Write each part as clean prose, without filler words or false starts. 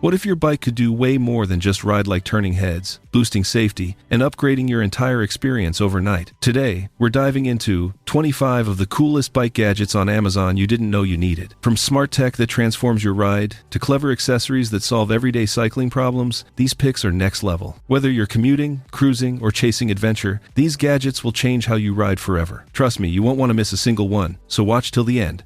What if your bike could do way more than just ride, like turning heads, boosting safety, and upgrading your entire experience overnight? Today, we're diving into 25 of the coolest bike gadgets on Amazon you didn't know you needed. From smart tech that transforms your ride, to clever accessories that solve everyday cycling problems, these picks are next level. Whether you're commuting, cruising, or chasing adventure, these gadgets will change how you ride forever. Trust me, you won't want to miss a single one, so watch till the end.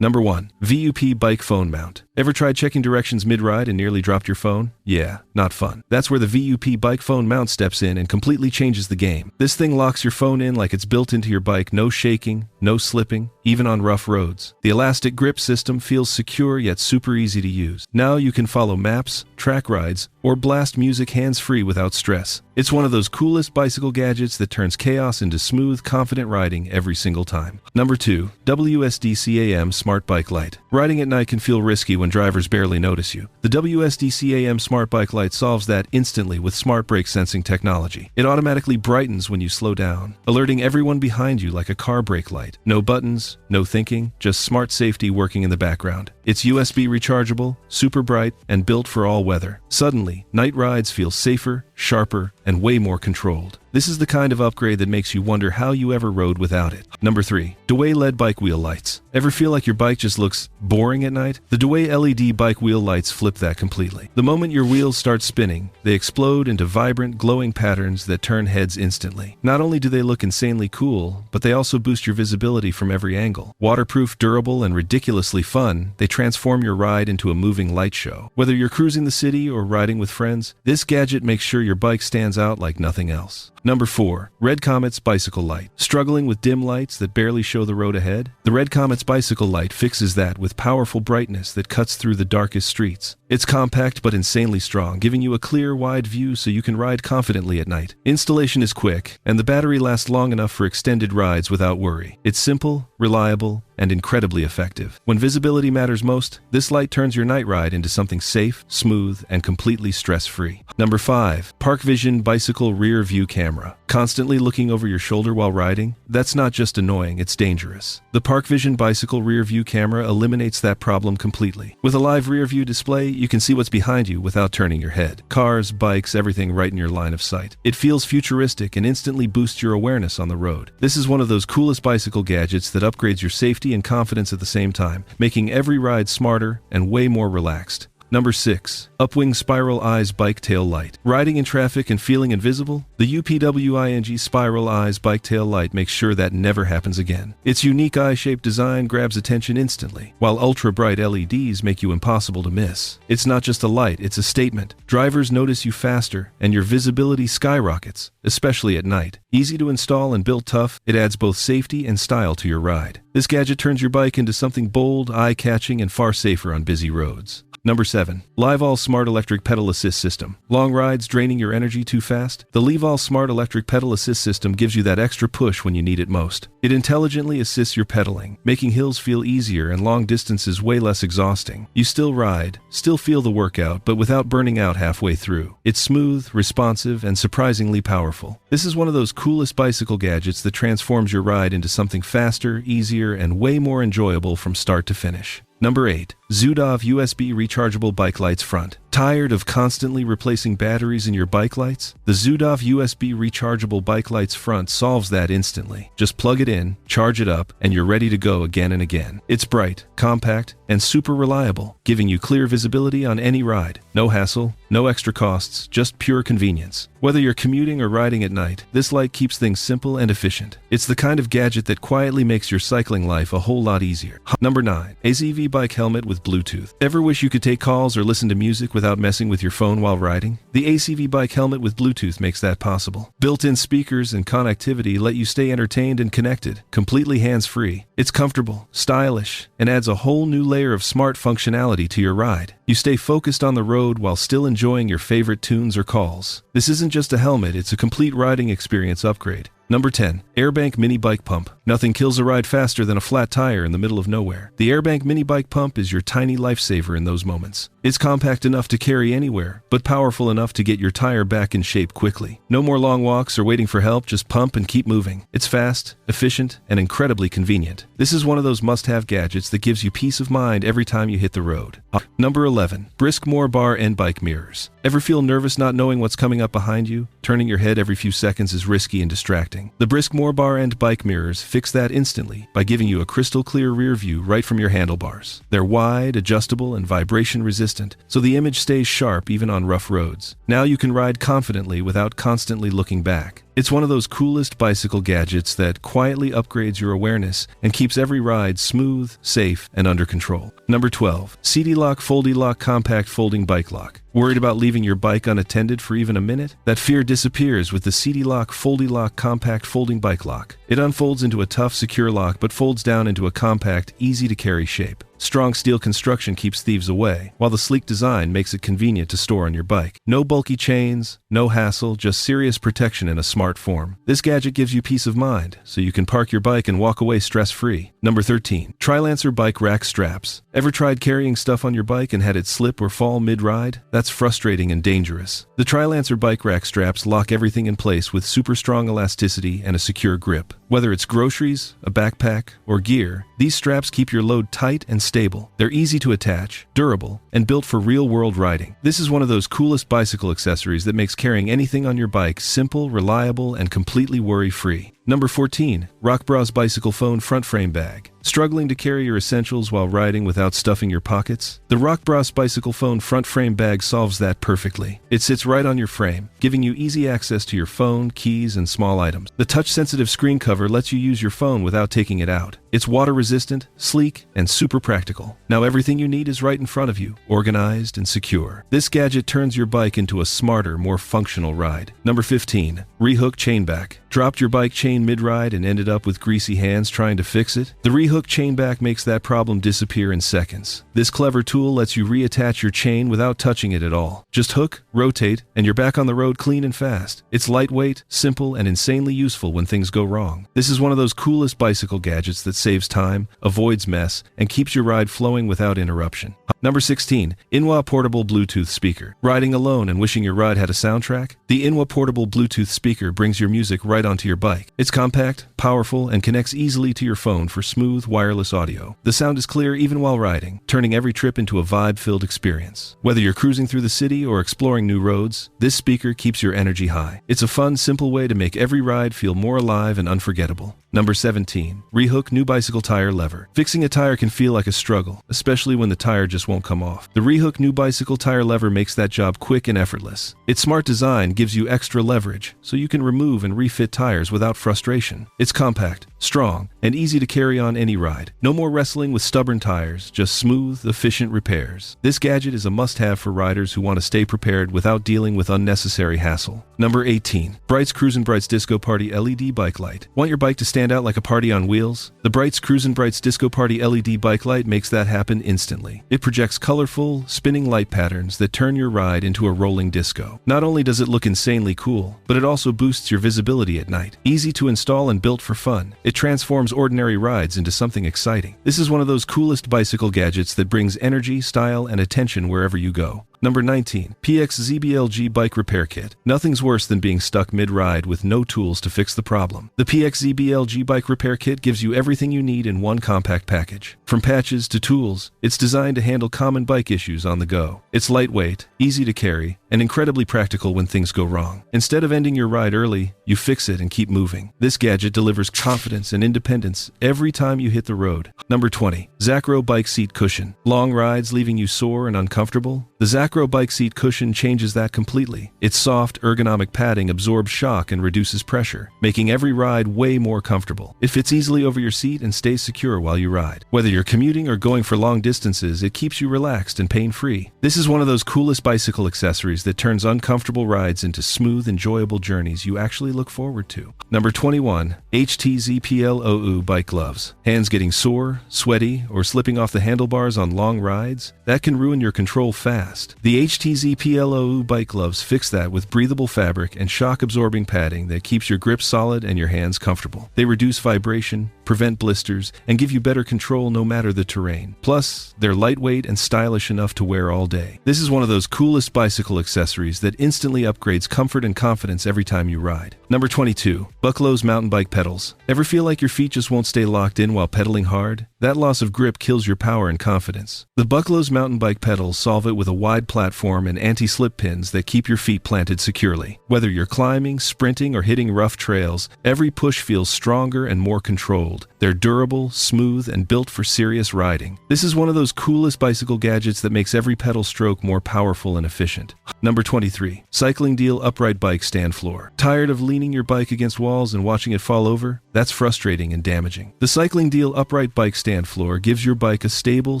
Number 1. VUP Bike Phone Mount. Ever tried checking directions mid-ride and nearly dropped your phone? Yeah, not fun. That's where the VUP Bike Phone Mount steps in and completely changes the game. This thing locks your phone in like it's built into your bike, no shaking, no slipping, even on rough roads. The elastic grip system feels secure yet super easy to use. Now you can follow maps, track rides, or blast music hands-free without stress. It's one of those coolest bicycle gadgets that turns chaos into smooth, confident riding every single time. Number 2. WSDCAM Smart Bike Light. Riding at night can feel risky when drivers barely notice you. The WSDCAM Smart Bike Light solves that instantly with smart brake sensing technology. It automatically brightens when you slow down, alerting everyone behind you like a car brake light. No buttons, no thinking, just smart safety working in the background. It's USB rechargeable, super bright, and built for all weather. Suddenly, night rides feel safer, sharper, and way more controlled. This is the kind of upgrade that makes you wonder how you ever rode without it. Number 3. DAWAY LED Bike Wheel Lights. Ever feel like your bike just looks boring at night? The DAWAY LED bike wheel lights flip that completely. The moment your wheels start spinning, they explode into vibrant, glowing patterns that turn heads instantly. Not only do they look insanely cool, but they also boost your visibility from every angle. Waterproof, durable, and ridiculously fun, they transform your ride into a moving light show. Whether you're cruising the city or riding with friends, this gadget makes sure your bike stands out like nothing else. Number 4. Redcomets Bicycle Light. Struggling with dim lights that barely show the road ahead? The Redcomets Bicycle Light fixes that with powerful brightness that cuts through the darkest streets. It's compact but insanely strong, giving you a clear, wide view so you can ride confidently at night. Installation is quick, and the battery lasts long enough for extended rides without worry. It's simple, reliable, and incredibly effective. When visibility matters most, this light turns your night ride into something safe, smooth, and completely stress-free. Number 5. PARKVISION Bicycle Rear View Camera. Constantly looking over your shoulder while riding? That's not just annoying, it's dangerous. The PARKVISION Bicycle Rear View Camera eliminates that problem completely. With a live rear view display, you can see what's behind you without turning your head. Cars, bikes, everything right in your line of sight. It feels futuristic and instantly boosts your awareness on the road. This is one of those coolest bicycle gadgets that upgrades your safety and confidence at the same time, making every ride smarter and way more relaxed. Number 6. UPWINGSPIRAL Eyes Bike Tail Light. Riding in traffic and feeling invisible? The UPWINGSPIRAL Eyes Bike Tail Light makes sure that never happens again. Its unique eye-shaped design grabs attention instantly, while ultra-bright LEDs make you impossible to miss. It's not just a light, it's a statement. Drivers notice you faster, and your visibility skyrockets, especially at night. Easy to install and built tough, it adds both safety and style to your ride. This gadget turns your bike into something bold, eye-catching, and far safer on busy roads. Number 7. LIVALL Smart Electric Pedal Assist System. Long rides draining your energy too fast? The LIVALL Smart Electric Pedal Assist System gives you that extra push when you need it most. It intelligently assists your pedaling, making hills feel easier and long distances way less exhausting. You still ride, still feel the workout, but without burning out halfway through. It's smooth, responsive, and surprisingly powerful. This is one of those coolest bicycle gadgets that transforms your ride into something faster, easier, and way more enjoyable from start to finish. Number 8. Zewdov USB Rechargeable Bike Lights Front. Tired of constantly replacing batteries in your bike lights? The Zewdov USB Rechargeable Bike Lights Front solves that instantly. Just plug it in, charge it up, and you're ready to go again and again. It's bright, compact, and super reliable, giving you clear visibility on any ride. No hassle, no extra costs, just pure convenience. Whether you're commuting or riding at night, this light keeps things simple and efficient. It's the kind of gadget that quietly makes your cycling life a whole lot easier. Number 9. ASIEVIE Bike Helmet with Bluetooth. Ever wish you could take calls or listen to music without messing with your phone while riding? The ASIEVIE Bike Helmet with Bluetooth makes that possible. Built-in speakers and connectivity let you stay entertained and connected, completely hands-free. It's comfortable, stylish, and adds a whole new layer of smart functionality to your ride. You stay focused on the road while still enjoying your favorite tunes or calls. This isn't just a helmet, it's a complete riding experience upgrade. Number 10. AIRBANK Mini Bike Pump. Nothing kills a ride faster than a flat tire in the middle of nowhere. The AIRBANK Mini Bike Pump is your tiny lifesaver in those moments. It's compact enough to carry anywhere, but powerful enough to get your tire back in shape quickly. No more long walks or waiting for help, just pump and keep moving. It's fast, efficient, and incredibly convenient. This is one of those must-have gadgets that gives you peace of mind every time you hit the road. Number 11. BriskMore Bar and Bike Mirrors. Ever feel nervous not knowing what's coming up behind you? Turning your head every few seconds is risky and distracting. The BriskMore Bar and Bike Mirrors fix that instantly by giving you a crystal clear rear view right from your handlebars. They're wide, adjustable, and vibration resistant, so the image stays sharp even on rough roads. Now you can ride confidently without constantly looking back. It's one of those coolest bicycle gadgets that quietly upgrades your awareness and keeps every ride smooth, safe, and under control. Number 12. Seatylock FoldyLock Compact Folding Bike Lock. Worried about leaving your bike unattended for even a minute? That fear disappears with the Seatylock FoldyLock Compact Folding Bike Lock. It unfolds into a tough, secure lock but folds down into a compact, easy-to-carry shape. Strong steel construction keeps thieves away, while the sleek design makes it convenient to store on your bike. No bulky chains, no hassle, just serious protection in a smart form. This gadget gives you peace of mind, so you can park your bike and walk away stress-free. Number 13. Trilancer Bike Rack Straps. Ever tried carrying stuff on your bike and had it slip or fall mid-ride? That's frustrating and dangerous. The Trilancer Bike Rack Straps lock everything in place with super strong elasticity and a secure grip. Whether it's groceries, a backpack, or gear, these straps keep your load tight and stable. They're easy to attach, durable, and built for real-world riding. This is one of those coolest bicycle accessories that makes carrying anything on your bike simple, reliable, and completely worry-free. Number 14. Rockbras Bicycle Phone Front Frame Bag. Struggling to carry your essentials while riding without stuffing your pockets? The Rockbras Bicycle Phone Front Frame Bag solves that perfectly. It sits right on your frame, giving you easy access to your phone, keys, and small items. The touch-sensitive screen cover lets you use your phone without taking it out. It's water-resistant, sleek, and super practical. Now everything you need is right in front of you, organized and secure. This gadget turns your bike into a smarter, more functional ride. Number 15. Rehook Chain Back. Dropped your bike chain mid-ride and ended up with greasy hands trying to fix it? The Rehook Chain Back makes that problem disappear in seconds. This clever tool lets you reattach your chain without touching it at all. Just hook, rotate, and you're back on the road clean and fast. It's lightweight, simple, and insanely useful when things go wrong. This is one of those coolest bicycle gadgets that saves time, avoids mess, and keeps your ride flowing without interruption. Number 16. INWA Portable Bluetooth Speaker. Riding alone and wishing your ride had a soundtrack? The INWA Portable Bluetooth Speaker brings your music right onto your bike. It's compact, powerful, and connects easily to your phone for smooth, wireless audio. The sound is clear even while riding, turning every trip into a vibe-filled experience. Whether you're cruising through the city or exploring new roads, this speaker keeps your energy high. It's a fun, simple way to make every ride feel more alive and unforgettable. Number 17. Rehook New Bicycle Tire Lever. Fixing a tire can feel like a struggle, especially when the tire just won't come off. The Rehook New Bicycle Tire Lever makes that job quick and effortless. Its smart design gives you extra leverage, so you can remove and refit tires without frustration. It's compact, strong, and easy to carry on any ride. No more wrestling with stubborn tires, just smooth, efficient repairs. This gadget is a must-have for riders who want to stay prepared without dealing with unnecessary hassle. Number 18. Bright's Cruisin' Brights Disco Party LED Bike Light. Want your bike to stand out like a party on wheels? The Bright's Cruisin' Brights Disco Party LED Bike Light makes that happen instantly. It projects colorful, spinning light patterns that turn your ride into a rolling disco. Not only does it look insanely cool, but it also boosts your visibility at night. Easy to install and built for fun, it transforms ordinary rides into something exciting. This is one of those coolest bicycle gadgets that brings energy, style, and attention wherever you go. Number 19. PXZBLG Bike Repair Kit. Nothing's worse than being stuck mid-ride with no tools to fix the problem. The PXZBLG Bike Repair Kit gives you everything you need in one compact package. From patches to tools, it's designed to handle common bike issues on the go. It's lightweight, easy to carry, and incredibly practical when things go wrong. Instead of ending your ride early, you fix it and keep moving. This gadget delivers confidence and independence every time you hit the road. Number 20. Zacro Bike Seat Cushion. Long rides leaving you sore and uncomfortable? The Zacro Bike Seat Cushion changes that completely. Its soft, ergonomic padding absorbs shock and reduces pressure, making every ride way more comfortable. It fits easily over your seat and stays secure while you ride. Whether you're commuting or going for long distances, it keeps you relaxed and pain-free. This is one of those coolest bicycle accessories that turns uncomfortable rides into smooth, enjoyable journeys you actually look forward to. Number 21. HTZPLOU Bike Gloves. Hands getting sore, sweaty, or slipping off the handlebars on long rides? That can ruin your control fast. last. The HTZ PLOU bike gloves fix that with breathable fabric and shock-absorbing padding that keeps your grip solid and your hands comfortable. They reduce vibration, prevent blisters, and give you better control no matter the terrain. Plus, they're lightweight and stylish enough to wear all day. This is one of those coolest bicycle accessories that instantly upgrades comfort and confidence every time you ride. Number 22. Bucklo's mountain bike pedals. Ever feel like your feet just won't stay locked in while pedaling hard? That loss of grip kills your power and confidence. The Bucklo's mountain bike pedals solve it with a wide platform and anti-slip pins that keep your feet planted securely. Whether you're climbing, sprinting, or hitting rough trails, every push feels stronger and more controlled. They're durable, smooth, and built for serious riding. This is one of those coolest bicycle gadgets that makes every pedal stroke more powerful and efficient. Number 23. Cycling Deal upright bike stand floor. Tired of leaning your bike against walls and watching it fall over? That's frustrating and damaging. The Cycling Deal upright bike stand floor gives your bike a stable,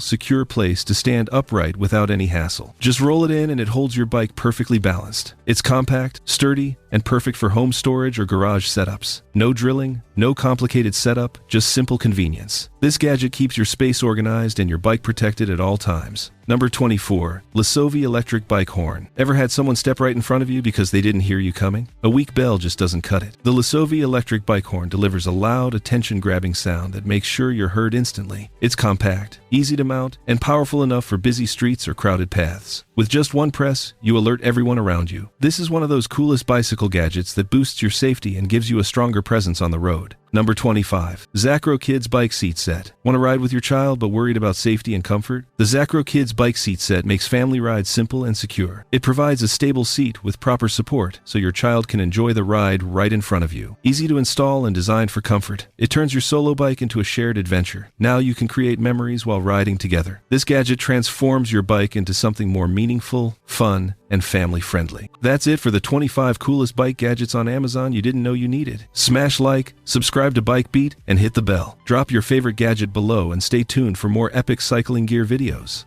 secure place to stand upright without any hassle. Just roll it in and it holds your bike perfectly balanced. It's compact, sturdy, and perfect for home storage or garage setups. No drilling, no complicated setup, just simple convenience. This gadget keeps your space organized and your bike protected at all times. Number 24. ASIEVIE electric bike horn. Ever had someone step right in front of you because they didn't hear you coming? A weak bell just doesn't cut it. The ASIEVIE electric bike horn delivers a loud, attention-grabbing sound that makes sure you're heard instantly. It's compact, easy to mount, and powerful enough for busy streets or crowded paths. With just one press, you alert everyone around you. This is one of those coolest bicycle gadgets that boosts your safety and gives you a stronger presence on the road. Number 25. Zacro Kids Bike Seat Set. Want to ride with your child but worried about safety and comfort? The Zacro Kids Bike Seat Set makes family rides simple and secure. It provides a stable seat with proper support so your child can enjoy the ride right in front of you. Easy to install and designed for comfort. It turns your solo bike into a shared adventure. Now you can create memories while riding together. This gadget transforms your bike into something more meaningful, fun, and family-friendly. That's it for the 25 coolest bike gadgets on Amazon you didn't know you needed. Smash like, subscribe to Bike Beat, and hit the bell. Drop your favorite gadget below and stay tuned for more epic cycling gear videos.